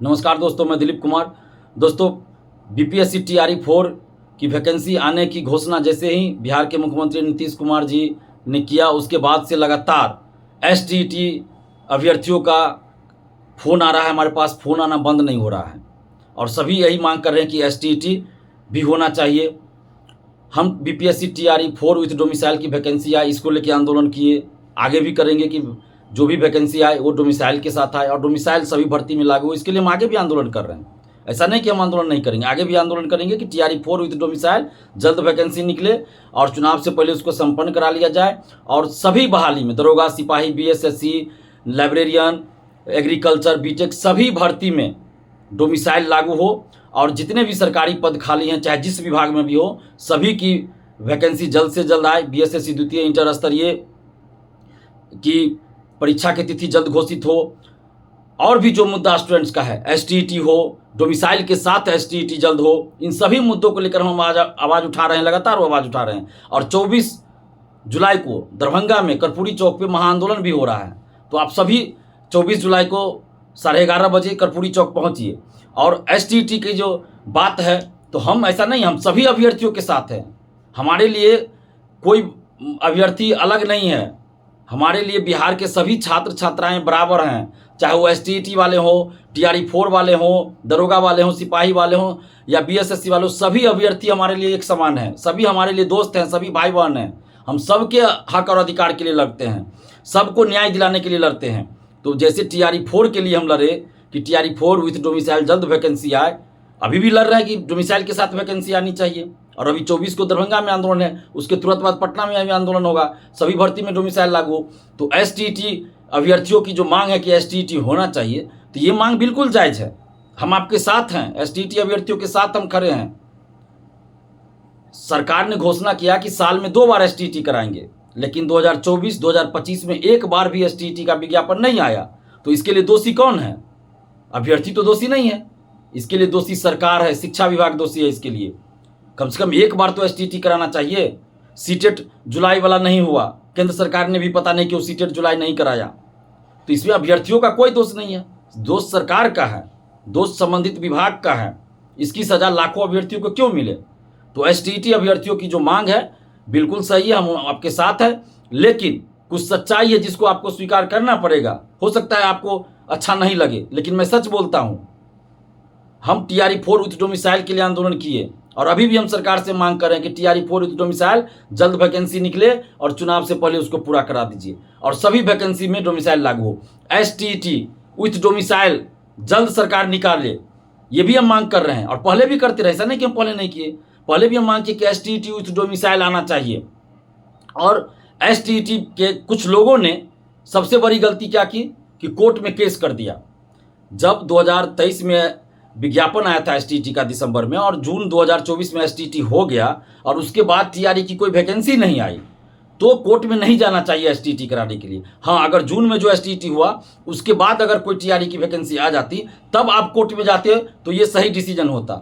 नमस्कार दोस्तों, मैं दिलीप कुमार। दोस्तों, बीपीएससी टीआरई 4 की वैकेंसी आने की घोषणा जैसे ही बिहार के मुख्यमंत्री नीतीश कुमार जी ने किया, उसके बाद से लगातार एसटीईटी अभ्यर्थियों का फ़ोन आ रहा है। हमारे पास फ़ोन आना बंद नहीं हो रहा है और सभी यही मांग कर रहे हैं कि एसटीईटी भी होना चाहिए। हम बीपीएससी टीआरई 4 विथ डोमिसाइल की वैकेंसी आए, इसको लेकर आंदोलन किए। आगे भी करेंगे कि जो भी वैकेंसी आए वो डोमिसाइल के साथ आए और डोमिसाइल सभी भर्ती में लागू हो। इसके लिए हम आगे भी आंदोलन कर रहे हैं। ऐसा नहीं कि हम आंदोलन नहीं करेंगे, आगे भी आंदोलन करेंगे कि टीआरई 4 विथ डोमिसाइल जल्द वैकेंसी निकले और चुनाव से पहले उसको संपन्न करा लिया जाए। और सभी बहाली में दरोगा, सिपाही, बीएसएससी, लाइब्रेरियन, एग्रीकल्चर, बीटेक सभी भर्ती में डोमिसाइल लागू हो और जितने भी सरकारी पद खाली हैं, चाहे जिस विभाग में भी हो, सभी की वैकेंसी जल्द से जल्द आए। बीएसएससी द्वितीय इंटर स्तरीय की परीक्षा की तिथि जल्द घोषित हो। और भी जो मुद्दा स्टूडेंट्स का है, एसटीईटी हो, डोमिसाइल के साथ एसटीईटी जल्द हो, इन सभी मुद्दों को लेकर हम आवाज़ उठा रहे हैं, लगातार आवाज़ उठा रहे हैं। और 24 जुलाई को दरभंगा में कर्पूरी चौक पे महाआंदोलन भी हो रहा है। तो आप सभी 24 जुलाई को 11:30 बजे कर्पूरी चौक पहुंचिए। और एसटीईटी की जो बात है, तो हम ऐसा नहीं, हम सभी अभ्यर्थियों के साथ हैं। हमारे लिए कोई अभ्यर्थी अलग नहीं है। हमारे लिए बिहार के सभी छात्र छात्राएं बराबर हैं, चाहे वो एसटीईटी वाले हों, टीआरई 4 वाले हों, दरोगा वाले हों, सिपाही वाले हों या बीएसएससी वाले हों, सभी अभ्यर्थी हमारे लिए एक समान हैं। सभी हमारे लिए दोस्त हैं, सभी भाई बहन हैं। हम सबके हक और अधिकार के लिए लड़ते हैं, सबको न्याय दिलाने के लिए लड़ते हैं। तो जैसे टीआरई 4 के लिए हम लड़े कि टीआरई 4 विथ डोमिसाइल जल्द वैकेंसी आए, अभी भी लड़ रहे हैं कि डोमिसाइल के साथ वैकेंसी आनी चाहिए। और अभी 24 को दरभंगा में आंदोलन है, उसके तुरंत बाद पटना में भी आंदोलन होगा, सभी भर्ती में डोमिसाइल लागू हो। तो एसटीईटी अभ्यर्थियों की जो मांग है कि एसटीईटी होना चाहिए, तो ये मांग बिल्कुल जायज़ है। हम आपके साथ हैं, एसटीईटी अभ्यर्थियों के साथ हम खड़े हैं। सरकार ने घोषणा किया कि साल में 2 बार एसटीईटी कराएंगे, लेकिन 2024-2025 में एक बार भी एसटीईटी का विज्ञापन नहीं आया। तो इसके लिए दोषी कौन है? अभ्यर्थी तो दोषी नहीं है, इसके लिए दोषी सरकार है, शिक्षा विभाग दोषी है। इसके लिए कम से कम एक बार तो एसटीईटी कराना चाहिए। सीटेट जुलाई वाला नहीं हुआ, केंद्र सरकार ने भी पता नहीं क्यों सीटेट जुलाई नहीं कराया। तो इसमें अभ्यर्थियों का कोई दोष नहीं है, दोष सरकार का है, दोष संबंधित विभाग का है। इसकी सजा लाखों अभ्यर्थियों को क्यों मिले? तो एसटीईटी अभ्यर्थियों की जो मांग है बिल्कुल सही है, हम आपके साथ हैं। लेकिन कुछ सच्चाई है जिसको आपको स्वीकार करना पड़ेगा। हो सकता है आपको अच्छा नहीं लगे, लेकिन मैं सच बोलता हूँ। हम टीआरई 4 विथ डोमिसाइल के लिए आंदोलन किए और अभी भी हम सरकार से मांग कर रहे हैं कि टीआरई 4 विथ डोमिसाइल जल्द वैकेंसी निकले और चुनाव से पहले उसको पूरा करा दीजिए और सभी वैकेंसी में डोमिसाइल लागू हो। एसटीईटी विथ डोमिसाइल जल्द सरकार निकाले, ये भी हम मांग कर रहे हैं और पहले भी करते रहे। ऐसा नहीं कि हम पहले नहीं किए, पहले भी हम मांग किए कि एसटीईटी विथ डोमिसाइल आना चाहिए। और एसटीईटी के कुछ लोगों ने सबसे बड़ी गलती क्या की कि कोर्ट में केस कर दिया। जब 2023 में विज्ञापन आया था एसटीईटी का दिसंबर में और जून 2024 में एसटीईटी हो गया और उसके बाद टीआरई की कोई वैकेंसी नहीं आई, तो कोर्ट में नहीं जाना चाहिए एसटीईटी कराने के लिए। हाँ, अगर जून में जो एसटीईटी हुआ उसके बाद अगर कोई टीआरई की वैकेंसी आ जाती तब आप कोर्ट में जाते तो ये सही डिसीजन होता।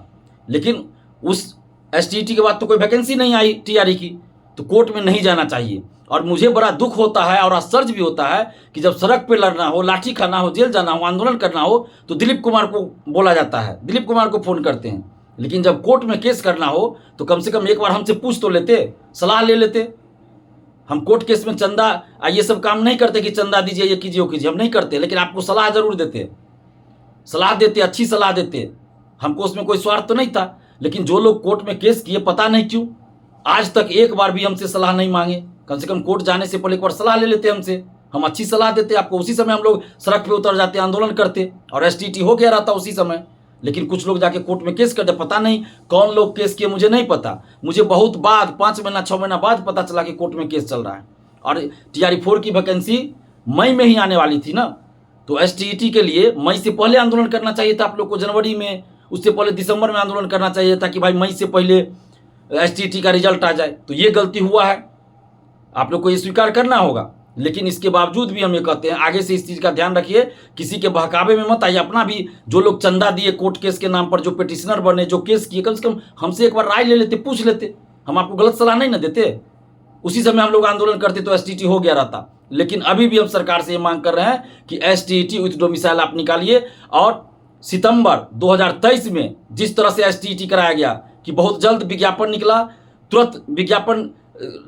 लेकिन उस एसटीईटी के बाद तो कोई वैकेंसी नहीं आई टीआरई की, तो कोर्ट में नहीं जाना चाहिए। और मुझे बड़ा दुख होता है और आश्चर्य भी होता है कि जब सड़क पे लड़ना हो, लाठी खाना हो, जेल जाना हो, आंदोलन करना हो, तो दिलीप कुमार को बोला जाता है, दिलीप कुमार को फ़ोन करते हैं। लेकिन जब कोर्ट में केस करना हो तो कम से कम एक बार हमसे पूछ तो लेते, सलाह ले लेते। हम कोर्ट केस में चंदा ये सब काम नहीं करते कि चंदा दीजिए, ये कीजिए, वो कीजिए, हम नहीं करते। लेकिन आपको सलाह जरूर देते, सलाह देते, अच्छी सलाह देते। हमको उसमें कोई स्वार्थ तो नहीं था। लेकिन जो लोग कोर्ट में केस किए, पता नहीं क्यों आज तक एक बार भी हमसे सलाह नहीं मांगे। कम से कम कोर्ट जाने से पहले एक बार सलाह ले लेते हमसे, हम अच्छी सलाह देते आपको। उसी समय हम लोग सड़क पे उतर जाते, आंदोलन करते और एसटीईटी हो गया रहता उसी समय। लेकिन कुछ लोग जाके कोर्ट में केस करते, पता नहीं कौन लोग केस किए, मुझे नहीं पता। मुझे बहुत बाद 5 महीना 6 महीना बाद पता चला कि कोर्ट में केस चल रहा है। और टीआरई 4 की वैकेंसी मई में ही आने वाली थी ना, तो एसटीईटी के लिए मई से पहले आंदोलन करना चाहिए था आप लोग को, जनवरी में, उससे पहले दिसंबर में आंदोलन करना चाहिए था कि भाई मई से पहले एसटीईटी का रिजल्ट आ जाए। तो ये गलती हुआ है, आप लोग को ये स्वीकार करना होगा। लेकिन इसके बावजूद भी हम ये कहते हैं, आगे से इस चीज़ का ध्यान रखिए, किसी के बहकावे में मत आइए। अपना भी जो लोग चंदा दिए कोर्ट केस के नाम पर, जो पिटिशनर बने, जो केस किए, कम से कम हमसे एक बार राय ले लेते, पूछ लेते। हम आपको गलत सलाह नहीं ना देते। उसी समय हम लोग आंदोलन करते तो एसटीईटी हो गया रहता। लेकिन अभी भी हम सरकार से ये मांग कर रहे हैं कि एसटीईटी विथ डोमिसाइल आप निकालिए और सितंबर 2023 में जिस तरह से एसटीईटी कराया गया कि बहुत जल्द विज्ञापन निकला, तुरंत विज्ञापन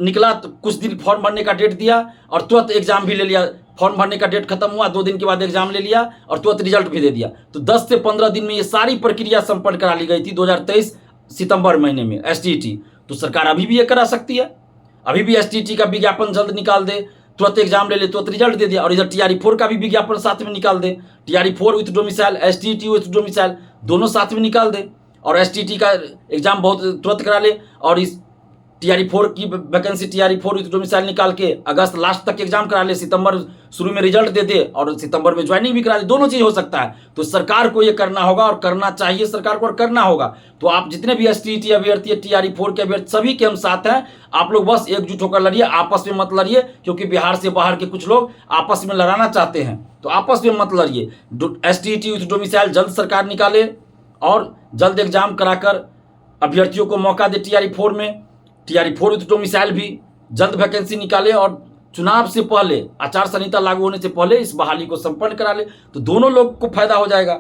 निकला तो कुछ दिन फॉर्म भरने का डेट दिया और तुरंत एग्जाम भी ले लिया। फॉर्म भरने का डेट खत्म हुआ, 2 दिन के बाद एग्जाम ले लिया और तुरंत रिजल्ट भी दे दिया। तो 10 से 15 दिन में ये सारी प्रक्रिया संपन्न करा ली गई थी 2023 सितंबर महीने में एसटीईटी। तो सरकार अभी भी ये करा सकती है, अभी भी एसटीईटी का विज्ञापन जल्द निकाल दे, तुरंत एग्जाम ले ले, तुरंत रिजल्ट दे दिया। और इधर टीआरई 4 का भी विज्ञापन साथ में निकाल दे, TRE 4 with domicile, STET with domicile दोनों साथ में निकाल दे और एसटीईटी का एग्जाम बहुत तुरंत करा ले और इस टीआरई 4 की वैकेंसी टीआरई 4 विथ डोमिसाइल निकाल के अगस्त लास्ट तक एग्जाम करा ले, सितंबर शुरू में रिजल्ट दे दे और सितंबर में ज्वाइनिंग भी करा ले। दोनों चीज हो सकता है। तो सरकार को ये करना होगा और करना चाहिए सरकार को और करना होगा। तो आप जितने भी एसटीईटी अभ्यर्थी, टीआरई 4 के अभ्यर्थी, सभी के हम साथ हैं। आप लोग बस एकजुट होकर लड़िए, आपस में मत लड़िए, क्योंकि बिहार से बाहर के कुछ लोग आपस में लड़ाना चाहते हैं। तो आपस में मत लड़िए। एसटीईटी विथ डोमिसाइल जल्द सरकार निकाले और जल्द एग्जाम कराकर अभ्यर्थियों को मौका दे। टीआरई 4 में, टीआरई 4 विथ डोमिसाइल भी जल्द वैकेंसी निकाले और चुनाव से पहले, आचार संहिता लागू होने से पहले इस बहाली को संपन्न करा ले। तो दोनों लोग को फायदा हो जाएगा।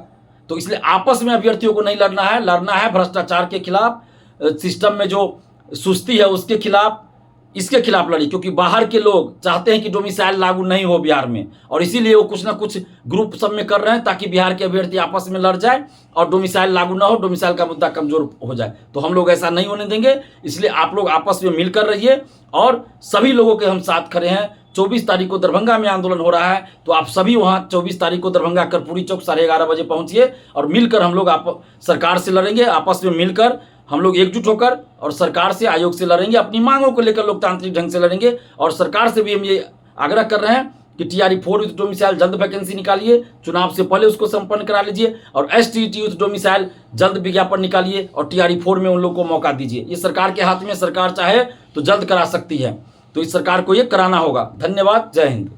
तो इसलिए आपस में अभ्यर्थियों को नहीं लड़ना है, लड़ना है भ्रष्टाचार के खिलाफ, सिस्टम में जो सुस्ती है उसके खिलाफ, इसके खिलाफ लड़ी। क्योंकि बाहर के लोग चाहते हैं कि डोमिसाइल लागू नहीं हो बिहार में और इसीलिए वो कुछ ना कुछ ग्रुप सब में कर रहे हैं ताकि बिहार के अभ्यर्थी आपस में लड़ जाए और डोमिसाइल लागू ना हो, डोमिसाइल का मुद्दा कमजोर हो जाए। तो हम लोग ऐसा नहीं होने देंगे। इसलिए आप लोग आपस में मिलकर रहिए और सभी लोगों के हम साथ खड़े हैं। 24 तारीख को दरभंगा में आंदोलन हो रहा है, तो आप सभी वहाँ 24 तारीख को दरभंगा कर्पूरी चौक 11:30 बजे पहुँचिए और मिलकर हम लोग आप सरकार से लड़ेंगे। आपस में मिलकर हम लोग एकजुट होकर और सरकार से, आयोग से लड़ेंगे, अपनी मांगों को लेकर लोकतांत्रिक ढंग से लड़ेंगे। और सरकार से भी हम ये आग्रह कर रहे हैं कि टीआरई 4 विथ डोमिसाइल जल्द वैकेंसी निकालिए, चुनाव से पहले उसको संपन्न करा लीजिए और एसटीईटी विथ डोमिसाइल जल्द विज्ञापन निकालिए और टीआरई 4 में उन लोगों को मौका दीजिए। ये सरकार के हाथ में, सरकार चाहे तो जल्द करा सकती है। तो इस सरकार को ये कराना होगा। धन्यवाद। जय हिंद।